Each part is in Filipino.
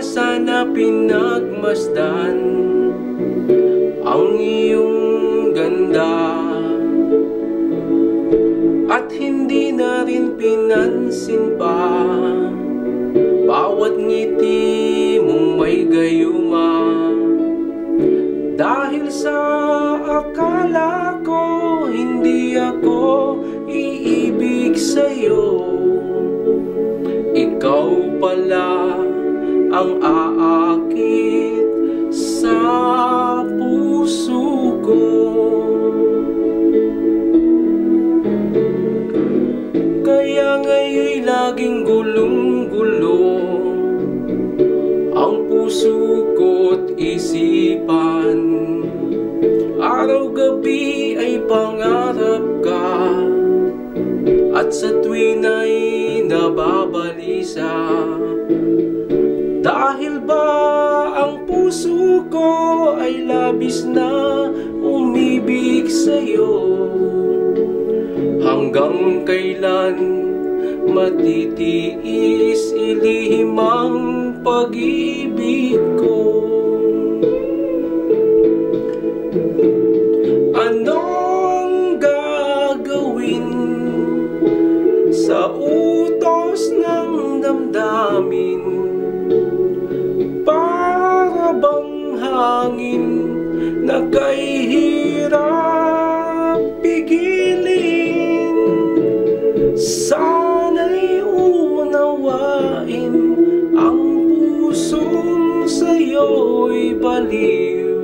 sana pinagmasdan ang iyong ganda, at hindi na rin pinansin pa bawat ngiti mong may gayuma. Dahil sa akala ko hindi ako iibig sa'yo, ikaw pala ang aakit sa puso ko. Kaya ngayon'y laging gulong-gulo ang puso ko't isipan. Araw-gabi ay pangarap ka, at sa tuwin ay nababalisa. Dahil ba ang puso ko ay labis na umibig sa'yo? Hanggang kailan matitiis ilihim ang pag-ibig ko? Anong gagawin sa utos ng damdamin? Para bang hangin na kay hirap pigilin? Sana'y unawain ang pusong sa'yo'y baliw.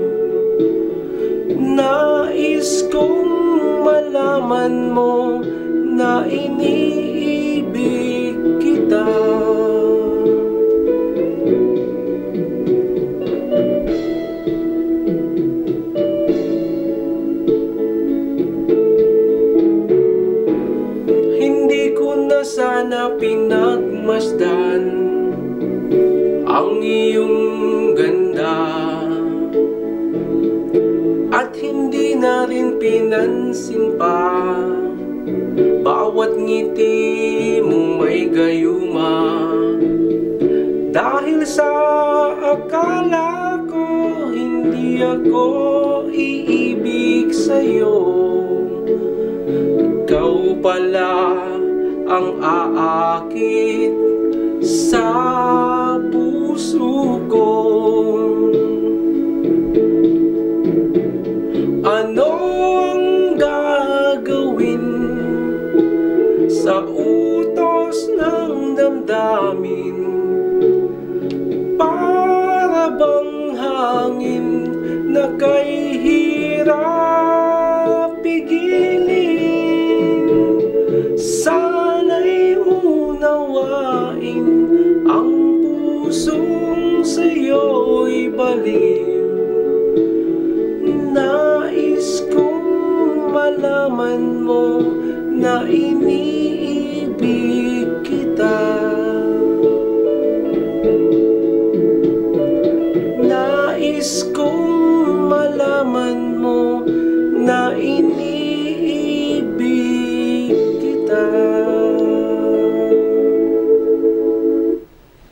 Nais kong malaman mo na iniibig kita. Hindi ko na sana pinagmasdan ang iyong ganda, at hindi na rin pinansin pa bawat ngiti mong may gayuma. Dahil sa akala ko hindi ako iibig sa'yo, ikaw pala ang aakit sa puso ko. Anong gagawin sa utos ng damdamin? Para bang hangin na kay hirap pigilin? Sana'y unawain ang pusong sa'yo'y baliw. Nais kong malaman mo na